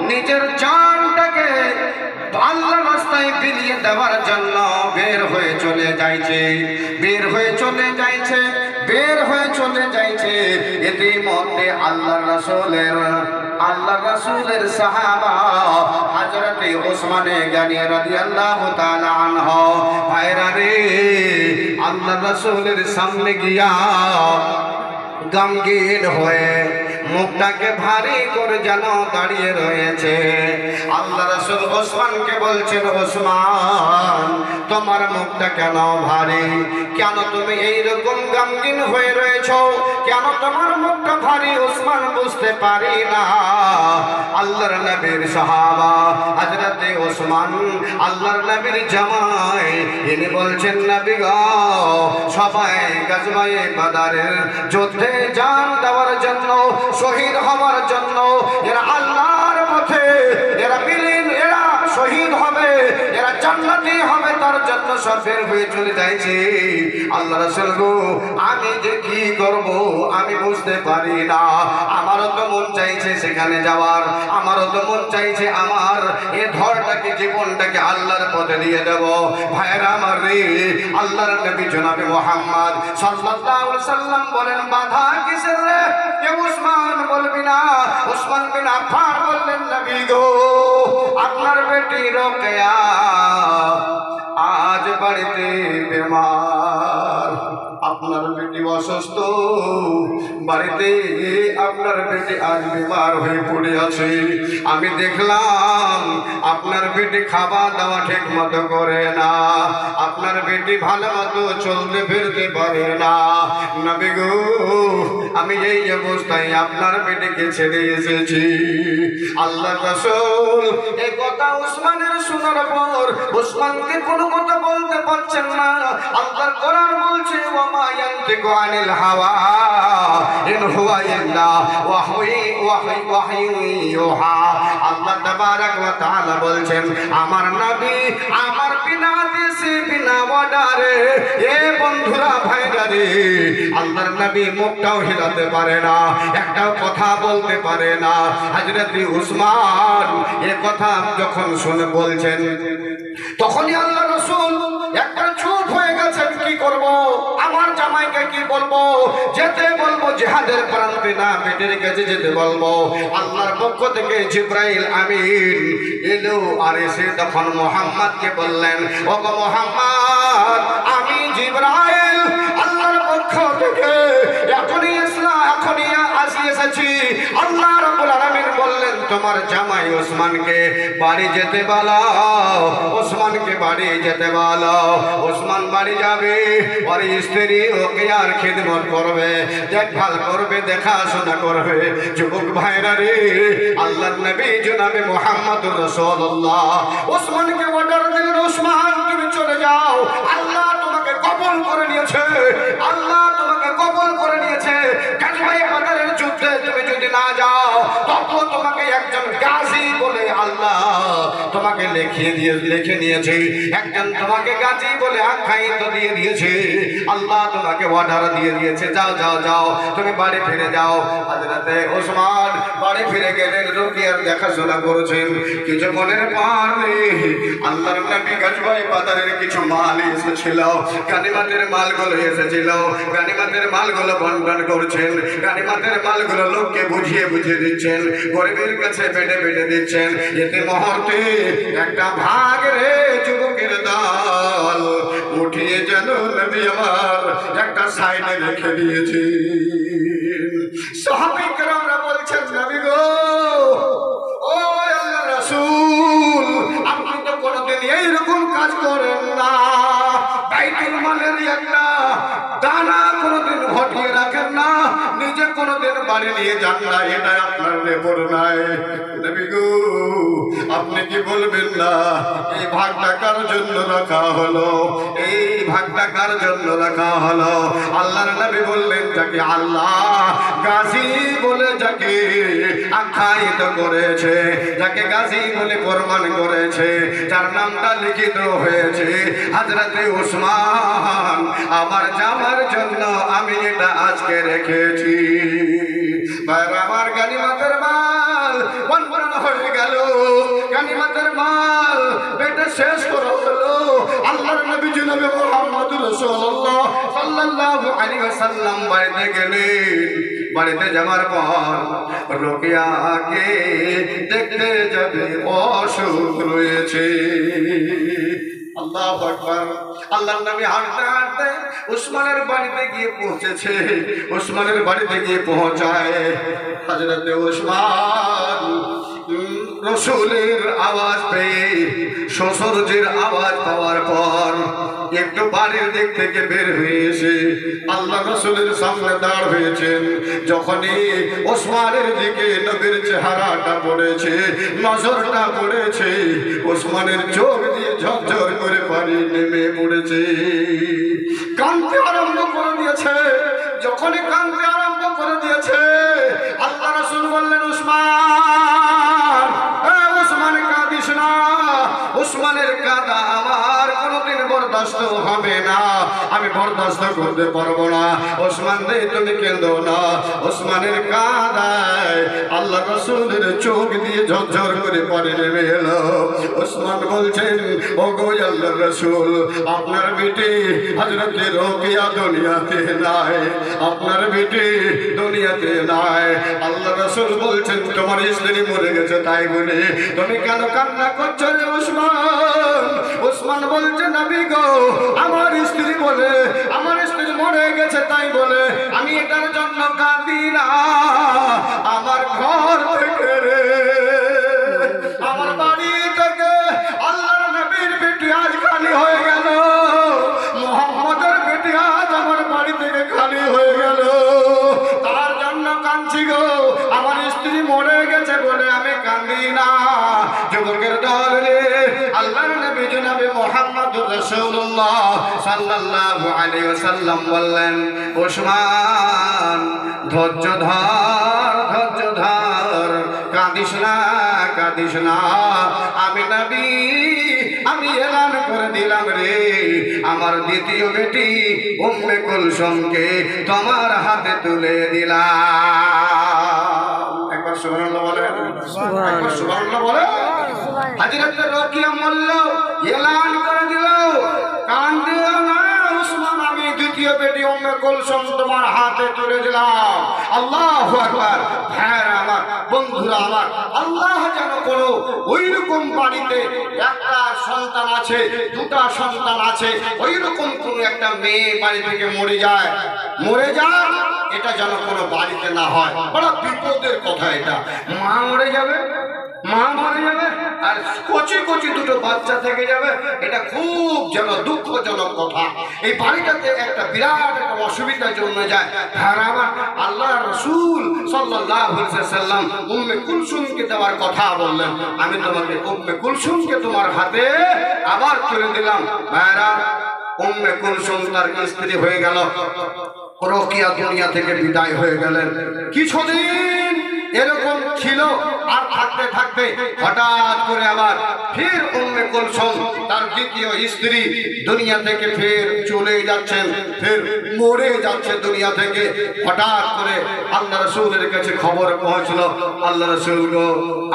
নিজের জানটাকে আল্লাহর রাস্তায় বিলিয়ে দেওয়ার জন্য বের হয়ে চলে যাইছে, বের হয়ে চলে যাইছে, বের হয়ে চলে যাইছে। এদের মধ্যে আল্লাহর রাসূলের সাহাবা হযরতে ওসমানে গনি রাদিয়াল্লাহু তাআলা আনহু ভাইরা রে, আল্লাহর রাসূলের সামনে গিয়া গমগীন হয়ে মুখটাকে ভারী করে যেন দাঁড়িয়ে রয়েছে। আল্লাহ রাসূল ওসমানকে বলছেন, ওসমান তোমার মুখটা কেন ভারী? কেন তুমি এইরকম গমগীন হয়ে রয়েছো? কেন তোমার মুখটা ভারী? ওসমান বুঝতে পারি না। আল্লাহর নবীর সাহাবা হযরতে ওসমান আল্লাহর নবীর জামাই, ইনি বলছেন, নবী গো, সবাই গজওয়ে বদরের যুদ্ধে জান দেওয়ার জন্য, শহীদ হওয়ার জন্য, এরা আল্লাহর পথে এরা বিলীন, এরা শহীদ হবে, এরা জান্নাতি হবে, তার জন্য সব বের হয়ে চলে যাইছে। আল্লাহ রাসূল গো, আমি যে কি করব আমি বুঝতে পারি না। আমারও তো মন চাইছে সেখানে যাওয়ার, আমারও তো মন চাইছে আমার এ ধরটাকে, জীবনটাকে আল্লাহর পথে দিয়ে দেব। ভাইরা আমার রে, আল্লাহর নবী জনাবে মুহাম্মদ সাল্লাল্লাহু আলাইহি সাল্লাম বলেন, বাধা কিসের রে? এ ওসমান বলবি না? ওসমান বিন আফফান বললেন, নবী গো, আপনার বেটি রোকেয়া আজ বাড়িতে বেমার, আপনার বেটি অসুস্থ, বাড়িতে আপনার বেটি আজ বেমার হয়ে পড়ে আছে। আমি দেখলাম আপনার বেটি খাওয়া দাওয়া ঠিক মতো করে না, আপনার বেটি ভালো মতো চলতে ফিরতে পারে না। নবী গো, আমি এই অবস্থায় আপনার বেটিকে ছেড়ে এসেছি। আল্লাহর রাসূল এই কথা ওসমানের শোনার পর ওসমানকে কোনো কথা বলতে পারছেন না। আল্লাহর কোরআন বলছে, ওয়া মা ইয়ানতিকু আনিল হাওয়া ইন হুয়া ইল্লা ওয়াহয়ুন ইউহা। আল্লাহ তাবারাক ওয়া তাআলা বলছেন, আমার নবী আমার বিনা দেশে বিনা অর্ডারে, এ বন্ধুরা ভাইরা রে, আল্লাহর নবী মুখটাও হিলাতে পারে না, একটাও কথা বলতে পারে না। হযরত ওসমান এ কথা যখন শুনে বলছেন, তখনই আল্লাহ রাসূল একটা চুপ হয়ে গেছেন। কি করব? আমার জামাইকে কি বলবো? যেতে বলবো জিহাদের প্রান্তে না বেটির কাছে যেতে বলবো? আল্লাহর পক্ষ থেকে জিবরাইল আমিন এলো, আর এসে তখন মুহাম্মদকে বললেন, ও গো মুহাম্মদ, আমি জিবরাইল আল্লাহর পক্ষ থেকে এখনই এসেছি। আল্লাহ রাব্বুল আলামিন বললেন, তোমার জামাই ওসমানকে বাড়ি যেতে বলো, ওসমানকে বাড়ি যেতে বলো। ওসমান বাড়ি যাবে, ওর স্ত্রী ওকে আর খিদমত করবে, দেখভাল করবে, দেখাশোনা করবে। যুবক ভাইরা রে, আল্লাহর নবী জনাবে মুহাম্মদুর রাসূলুল্লাহ ওসমানকে অর্ডার দিলেন, ওসমান তুমি চলে যাও, আল্লাহ তোমাকে কবুল করে নিয়েছে, আল্লাহ তোমাকে কবুল করে নিয়েছে। গজওয়ে বদরের যুদ্ধে তুমি যদি না যাও, তখন তোমাকে একজন গাজী বলে আল্লাহ তোমাকে লিখে নিয়েছে, একজন তোমাকে গাজী বলে আখ্যায়িত দিয়ে দিয়েছে। আল্লাহ তোমাকে অর্ডার দিয়ে দিয়েছে, যাও যাও যাও, তুমি বাড়ি ফিরে যাও। হযরতে ওসমান বাড়ি ফিরে গেলেন, রুকিয়ার দেখাশোনা করেছেন। কিছুক্ষণের পরে আল্লাহর নবী গজওয়ে বদরের কিছু মাল এসেছিল, গানিমতের মালগুলো এসেছিল, গানিমতের মালগুলো বন্টন করছেন, গানিমতের মালগুলো লোককে বুঝিয়ে বুঝিয়ে দিচ্ছেন, গরিবের কাছে বেটে বেটে দিচ্ছেন। এতে মুহূর্তে একটা ভাগ রে যুবকের দল উঠিয়ে যেন নবী আমার একটা সাইডে রেখে দিয়েছে। সাহাবায়ে কেরামরা বলছেন, নবী গো, ও আল্লাহর রাসূল, আপনি তো কোনোদিন এইরকম কাজ করেন না, বাইতুল মালের একটা দানা কোনোদিন ঘটিয়ে রাখেন না, নিজে কোনোদিন বাড়ি নিয়ে যান না, এটা আপনার রেপোর্ট নাই। নবী গো, আপনি কি বলবেন না এই ভাগটা কার জন্য রাখা হলো? এই ভাগটা কার জন্য রাখা হলো? আল্লাহর নবী বললেন, যাকে আল্লাহ গাজী বলে যাকে আখ্যায়িত করেছে, যাকে গাজী বলে প্রমাণ করেছে, যার নামটা লিখিত হয়েছে হযরতে ওসমান, আমার জামার জন্য আমি এটা আজকে রেখেছি। আমার গানিমতের মাল বন্টন হয়ে গেল, রাসূলুল্লাহ সাল্লাল্লাহু আলাইহি ওয়াসাল্লাম বাড়িতে গেলেন। বাড়িতে যাওয়ার পর রোকেয়াকে দেখতে যাবে, অসুখ রয়েছে। আল্লাহু আকবার। আল্লাহর নবী হাঁটতে হাঁটতে উসমানের বাড়িতে গিয়ে পৌঁছেছে। উসমানের বাড়িতে গিয়ে পৌঁছায় হযরত উসমান রসুলের আওয়াজ পেয়ে, শ্বশুরজির আওয়াজ পাওয়ার পর একটু বাড়ির দিক থেকে বের হয়েছে আল্লাহ রসুলের সামনে দাঁড় হয়েছেন। যখনই ওসমানের দিকে নবীর চেহারাটা পড়েছে, নজরটা পড়েছে, ওসমানের চোখ দিয়ে ঝরঝর করে পানি নেমে পড়েছে। কাঁদতে আরম্ভ করে দিয়েছে। যখনই কাঁদতে আরম্ভ করে দিয়েছে আল্লাহ রসুল বললেন, উসমান, উসমান কাঁদিস না। উসমানের কাঁদা আমার কোনোদিন বরদাস্ত হবে না, আমি বরদাস্ত করতে পারবো না। ওসমান রে তুমি কেঁদো না। ওসমানের কাঁদায় আল্লাহ রসুলের চোখ দিয়ে ঝরঝর করে পানি নেমে এলো। ওসমান বলছেন, ও গো আল্লাহর রসুল, আপনার বেটি হযরত রোকেয়া দুনিয়াতে নাই, আপনার বেটি দুনিয়াতে নাই। আল্লাহ রসুল বলছেন, তোমার স্ত্রী মরে গেছে তাই বলে তুমি কেন কান্না করছো রে উসমান? উসমান বলছে, নবী গো, আমার স্ত্রী বলে, আমার স্ত্রী মরে গেছে তাই বলে আমি এটার জন্য কাঁদি না। আমার ঘর থেকে রে, আমার বাড়ি থেকে আল্লাহর নবীর বেটি আজ খালি হয়ে গেল। মুহাম্মদের বেটি আজ আমার বাড়ি থেকে খালি হয়ে গেল। তার জন্য কাঁদছি গো। আমার স্ত্রী মরে গেছে বলে আমি কাঁদি না। যুবকের দল রে, আল্লাহর নবী জনাবে মুহাম্মদুর রাসূলুল্লাহ সাল্লাল্লাহু আলাইহি ওয়াসাল্লাম বললেন, ওসমান ধৈর্য ধর, ধৈর্য ধর, কাঁদিস না, কাঁদিস না। আমি নবী, আমি এলান করে দিলাম রে, আমার দ্বিতীয় বেটি উম্মে কুলসুমকে তোমার হাতে তুলে দিলাম। একবার সুবহানাল্লাহ বলেন, একবার সুবহানাল্লাহ বলেন। হযরত রোকেয়া মল্ল এলান করে দিল, কাঁদিও না উসমান, আমি দ্বিতীয় বেটি উম্মে কুলসুম তোমার হাতে তুলে দিলাম। আল্লাহু আকবার। হ্যাঁ আমার বন্ধুরা আমার, আল্লাহ যেন কোনো ওই রকম বাড়িতে একটা সন্তান আছে, দুটা সন্তান আছে, ওই রকম কোন একটা মেয়ে বাড়ি থেকে মরে যায়, মরে যায়, এটা যেন কোনো বাড়িতে না হয়। বড় বিপদের কথা এটা। মা মরে যাবে, মা মরে যাবে, আর কচি কচি দুটো বাচ্চা থেকে যাবে, এটা খুব যেন দুঃখজনক কথা। এই বাড়িটাতে একটা বিরাট একটা অসুবিধা জন্মে যায়। আর আমার আল্লাহ রাসূল সাল্লাল্লাহু আলাইহি ওয়াসাল্লাম উম্মে কুলসুমকে দেওয়ার কথা বললেন, আমি তোমাকে উম্মে কুলসুমকে তোমার হাতে আবার তুলে দিলাম। ভাইরা, উম্মে কুলসুম তার স্ত্রী হয়ে গেল, রোকেয়া দুনিয়া থেকে বিদায় হয়ে গেলেন। কিছুদিন এরকম ছিল, আর থাকতে থাকতে হঠাৎ করে আবার ফের উম্মে কুলসুম তার দ্বিতীয় স্ত্রী দুনিয়া থেকে ফের চলে যাচ্ছেন, ফের মরে যাচ্ছে দুনিয়া থেকে। হঠাৎ করে আল্লাহ রাসূলের কাছে খবর পৌঁছলো, আল্লাহ রাসূল গো,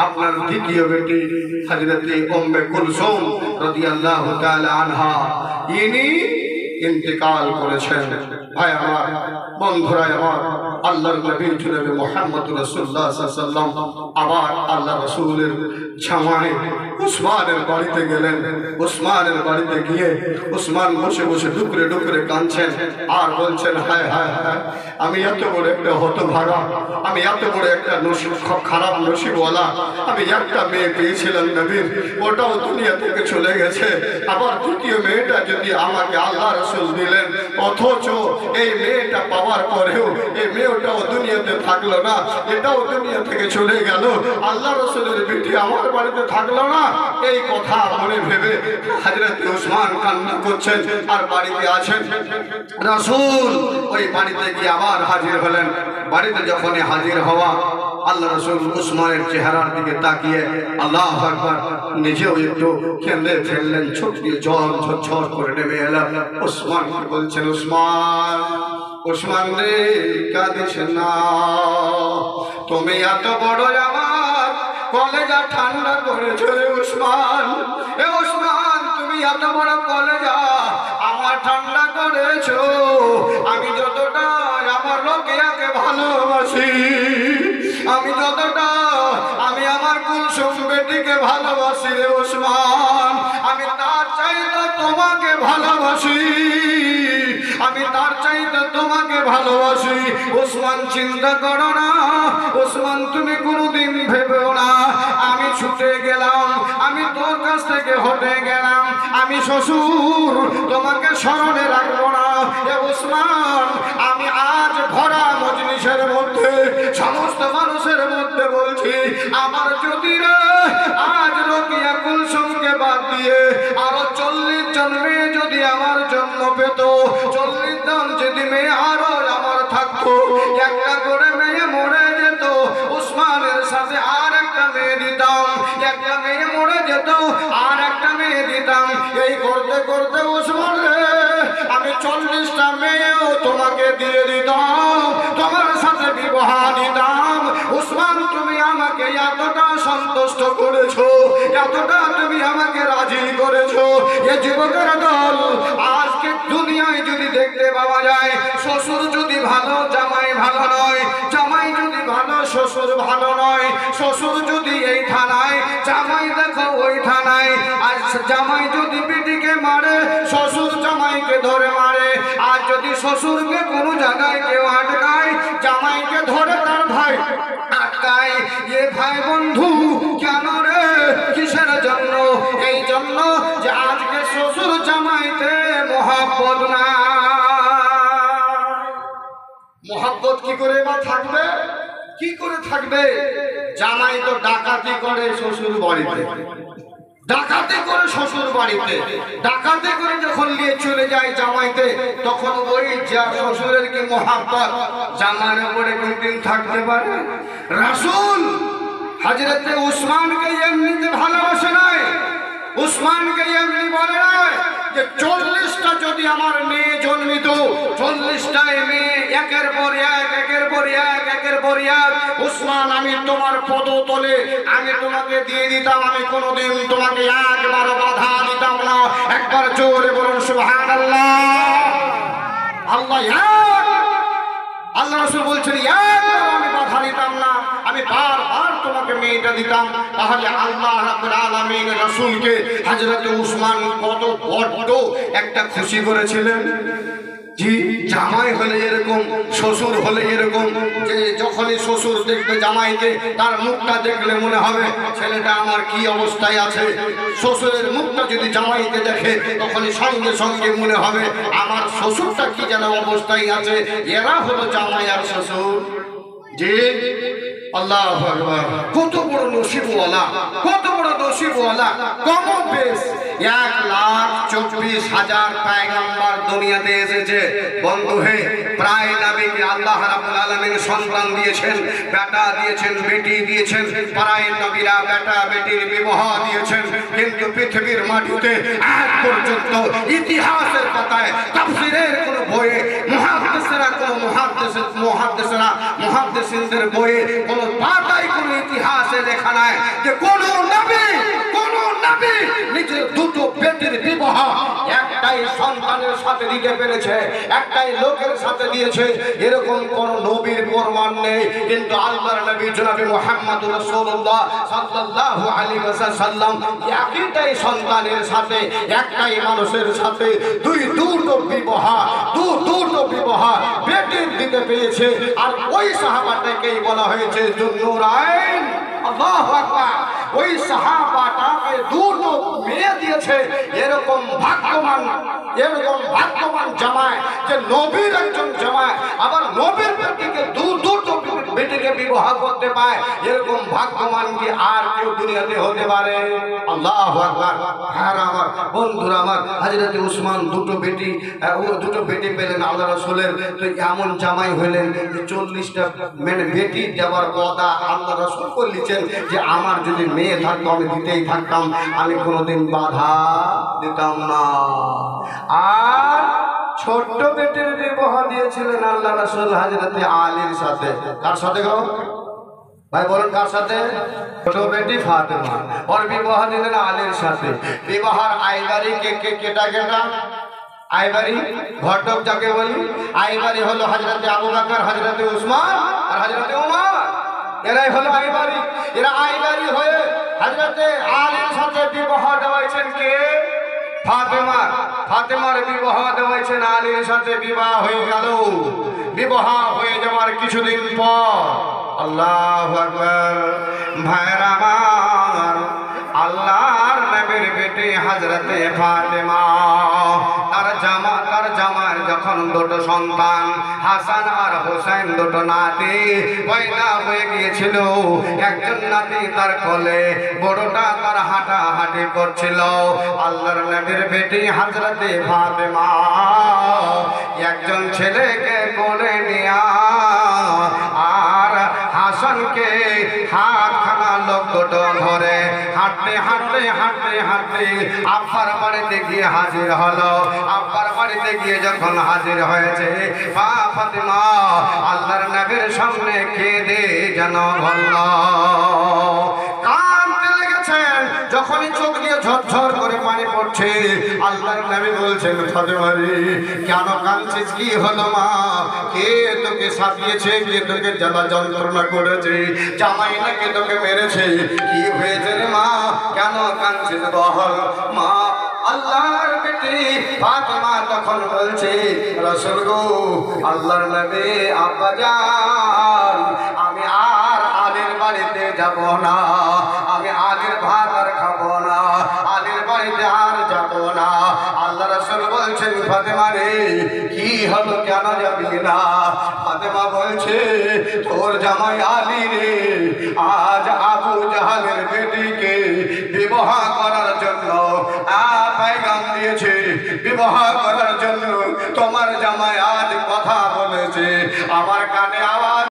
আপনার দ্বিতীয় বেটি হযরত উম্মে কুলসুম রাদিয়াল্লাহু তাআলা আনহা ইনি ইন্তেকাল করেছেন। ভাই আমার, বন্ধুরা আমার, আল্লাহর নবী জনাবে মুহাম্মদুর রাসূলুল্লাহ সাল্লাল্লাহু আলাইহি ওয়াসাল্লাম আবার আল্লাহ রাসূলের জামাই উসমানের বাড়িতে গেলেন। উসমানের বাড়িতে গিয়ে উসমান বসে বসে ডুকরে ডুকরে কাঁদছেন আর বলছেন, হায় হায় হায়, আমি এত বড় একটা হতভাগা, আমি এত বড় একটা খারাপ নসিবওয়ালা, আমি একটা মেয়ে পেয়েছিলাম নবীর, ওটাও দুনিয়া থেকে চলে গেছে। আবার দ্বিতীয় মেয়েটা যদি আমাকে আল্লাহ রাসূল দিলেন, অথচ এই মেয়েটা পাওয়ার পরেও এই মেয়েটাও দুনিয়াতে থাকলো না, এটাও দুনিয়া থেকে চলে গেল, আল্লাহ রাসূলের বেটি আমার বাড়িতে থাকলো না। এই কথা মনে ভেবে হযরত উসমান কান্না করছেন আর বাড়িতে আছেন। রাসূল ওই বাড়িতে গিয়ে আবার হাজির হলেন। বাড়িতে যখনই হাজির হওয়া, আল্লাহ রাসূল উসমানের চেহারার দিকে তাকিয়ে আল্লাহু আকবার, নিজেও একটু কেঁদে ফেললেন, চোখ দিয়ে জল ঝরঝর করে নেমে এলো। উসমান বলছেন, উসমান, উসমান রে, কাঁদিস না, তুমি এত বড় আমার কলেজা ঠান্ডা করেছো রে উসমান। এ উসমান, তুমি এত বড় কলেজা আমার আমার ঠান্ডা করেছো। আমি যতটা আমার রোকেয়াকে ভালোবাসি, আমি যতটা আমি আমার কুলসুম বেটিকে ভালোবাসি রে ওসমান, আমি তার চাইতে তোমাকে ভালোবাসি, আমি তার চাইতে তোমাকে ভালোবাসি। ওসমান চিন্তা করো না, ওসমান তুমি কোনোদিন ভেবেও না আমি ছুটে গেলাম, আমি তোর কাছ থেকে হটে গেলাম, আমি শ্বশুর তোমাকে স্মরণে রাখবো না। এ ওসমান, আমি আজ ভরা মজলিসের মধ্যে সমস্ত মানুষের মধ্যে বলছি, আমার যদি রে আজ রোকেয়া কুলসুমকে বাদ দিয়ে আরো 40 জন মেয়ে যদি আমার জন্ম পেত, 40 জন যদি মেয়ে আরো আমার থাকতো, একটা করে মেয়ে মরে যেত, উসমানের সাথে আর একটা মেয়ে দিতাম, একটা মেয়ে মরে যেত আর একটা মেয়ে দিতাম। এই করতে করতে উসমান রে আমি 40টা মেয়েও তোমাকে দিয়ে দিতাম, তোমার সাথে বিবাহ দিতাম। উসমান, তুমি আমাকে এতটা সন্তুষ্ট করেছো, এতটা তুমি আমাকে রাজি করেছো। এ যুবকের দল, আজকে দুনিয়ায় যদি দেখতে পাওয়া যায় শ্বশুর যদি ভালো জামাই ভালো নয়, জামাই যদি ভালো শ্বশুর ভালো নয়, শ্বশুর যদি এই থানায় জামাই দেখো ওই থানায়, আর জামাই যদি বেটিকে মারে শ্বশুর জামাইকে ধরে মারে, আর যদি শ্বশুরকে কোনো জায়গায় কেউ আটকায় জামাইকে ধরে তার ভাই আটকায়। এ ভাই বন্ধু কেন রে, কিসের জন্য? এই জন্য যে আজকে শ্বশুর জামাইতে মহব্বত না। মহব্বত কি করে বা থাকবে, কি করে থাকবে? জামাই তো ডাকাতি করে শ্বশুর বাড়িতে, ডাকাতি করে শ্বশুর বাড়িতে, ডাকাতি করে যখন নিয়ে চলে যায় জামাইতে, তখন ওই যা শ্বশুরের কি মহব্বত জামাইয়ের উপরে কোনদিন থাকতে পারে? রাসূল হযরতে উসমানকে এমনিতে ভালোবাসে নাই, উসমানকে এমনি বলে নাই যে 40টা যদি আমার মেয়ে জন্মিত, 40টায় মেয়ে একের পর এক একের পর এক একের পর এক, উসমান আমি তোমার পদতলে আমি তোমাকে দিয়ে দিতাম, আমি কোনোদিন তোমাকে একবারও বাধা দিতাম না। একবার জোরে বলুন সুবহানাল্লাহ। আল্লাহ আল্লাহ রাসূল বলছেন একবারও আমি বাধা দিতাম না, আমি বারবার তোমাকে মেয়েটা দিতাম। তাহলে আল্লাহ রাব্বুল আলামিন রাসূলকে হযরত উসমান কত বড় একটা খুশি করেছিলেন। জি, জামাই হলে এরকম, শ্বশুর হলে এরকম, যে যখনই শ্বশুর দেখবে জামাইকে তার মুখটা দেখলে মনে হবে ছেলেটা আমার কি অবস্থায় আছে। শ্বশুরের মুখটা যদি জামাইকে দেখে তখনই সঙ্গে সঙ্গে মনে হবে আমার শ্বশুরটা কি যেন অবস্থায় আছে। এরা হলো জামাই আর শ্বশুর। জি, আল্লাহু আকবার, কত বড় নসিবওয়ালা, কত বড় নসিবওয়ালা। কম বেশ 1,24,000 পয়গম্বর দুনিয়াতে এসেছে বন্ধু হে। প্রায় নবীকে আল্লাহ রাব্বুল আলামিন সন্তান দিয়েছেন, বেটা দিয়েছেন, বেটি দিয়েছেন। প্রায় নবীরা বেটা বেটির বিবাহ দিয়েছেন, কিন্তু পৃথিবীর মাটিতে আজ পর্যন্ত ইতিহাসের পাতায় তাফসীরের কোন বইয়ে মুহাদ্দিসরা কোন মুহাদ্দিসিনদের বইয়ে কোন পাতায় কোন ইতিহাসে লেখা নাই যে কোন নবী নিজের দুটো বেটির বিবাহ একটাই সন্তানের সাথে দিতে পেরেছে, একটাই লোকের সাথে দিয়েছে, এরকম কোন নবীর প্রমাণ নেই। কিন্তু আল্লাহর নবী জনাবে মুহাম্মদুর রাসূলুল্লাহ সাল্লাল্লাহু আলাইহি ওয়াসাল্লাম একটাই সন্তানের সাথে, একটাই মানুষের সাথে দুটো বিবাহ বেটির দিতে পেরেছে। আর ওই সাহাবাটাকেই বলা হয়েছে যুন্নুরাইন। আল্লাহু আকবার, ওই সাহাবাটাকে দুটো মেয়ে দিয়েছে। এরকম ভাগ্যবান জামাই যে নবীর একজন জামাই আবার নবীর বেটিকে দুটো বেটিকে বিবাহ করতে পায়, এরকম ভাগ্যবান কি আর কেউ দুনিয়াতে হতে পারে? আল্লাহু আকবার। হ্যাঁ আমার বন্ধুরা, আমার হযরত উসমান দুটো বেটি পেলেন আল্লাহ রাসূলের। তো এমন জামাই হলেন 40টা বেটি দেওয়ার কথা আল্লাহ রাসূল বলেছেন যে আমার যদি মেয়ে থাকতো আমি দিতেই থাকতাম, আমি কোনোদিন বাধা দিতাম না। আর ছোট্ট বেটির বিবাহ দিয়েছিলেন আল্লাহ রাসূল হযরতে আলীর সাথে। কার সাথে গো ভাই বলেন, কার সাথে? ছোট বেটি ফাতেমা, ওর বিবাহ দিলেন আলীর সাথে। বিবাহের আইবারি কেটা আইবারি ঘটক যাকে বলি, আইবারি হলো হযরতে আবু বকর, হযরতে উসমান আর হযরতে ওমর। এরাই হলো আইবারি। এরা আইবারি হয়ে হযরতে আলীর সাথে বিবাহ দেওয়াইছেন কে? ফাতেমা। ফাতেমার বিবাহ দেওয়াইছেন আলীর সাথে, বিবাহ হয়ে গেল। বিবাহ হয়ে যাওয়ার কিছুদিন পর আল্লাহু আকবার, ভাইরা আমার, আল্লাহর নবীর বেটি হযরতে ফাতেমা তার জামার যখন দুটো সন্তান হাসান আর হোসেন, দুটো নাতি পয়দা হয়ে গিয়েছিল। একজন নাতি তার কোলে, বড়টা তার হাঁটাহাঁটি করছিল। আল্লাহর নবীর বেটি হযরতে ফাতেমা একজন ছেলেকে কোলে নিয়া আর হাসানকে হাতখানা লোক দুটো ধরে হাঁটতে হাঁটতে হাঁটতে হাঁটতে আব্বার বাড়িতে গিয়ে হাজির হলো। আব্বার বাড়িতে গিয়ে যখন হাজির হয়েছে, মা ফাতেমা আল্লাহর নবীর সামনে কেঁদে যেন বলল, কাঁদতে লেগেছেন। যখনই চোখ দিয়ে ঝরঝর করে পানি পড়ছে, আল্লাহর নবী বলছেন, ফাতেমা রে কেন কাঁদছিস? কি হলো মা? কে তোকে সাজিয়েছে? কে তোকে জ্বালা যন্ত্রণা করেছে? জামাই নাকি তোকে মেরেছে? কি হয়েছে রে মা? কেন কাঁদছিস বল? মা আল্লাহর বেটি ফাতেমা তখন বলছে, রাসূল গো, আল্লাহর নবী আব্বা জান, আমি আর আলীর বাড়িতে যাব না, আমি আলীর ভাত আর খাবো না, আলীর বাড়িতে আর যাব না। আল্লাহ রাসূল বলছেন, ফাতেমা রে কি হলো, কেন যাবি না? ফাতেমা বলছে, তোর জামাই আলী রে আজ আবু জাহালের বেটিকে বিবাহ করার জন্য পয়গাম দিয়েছে, বিবাহ করার জন্য তোমার জামাই আজ কথা বলেছে। আমার কানে আওয়াজ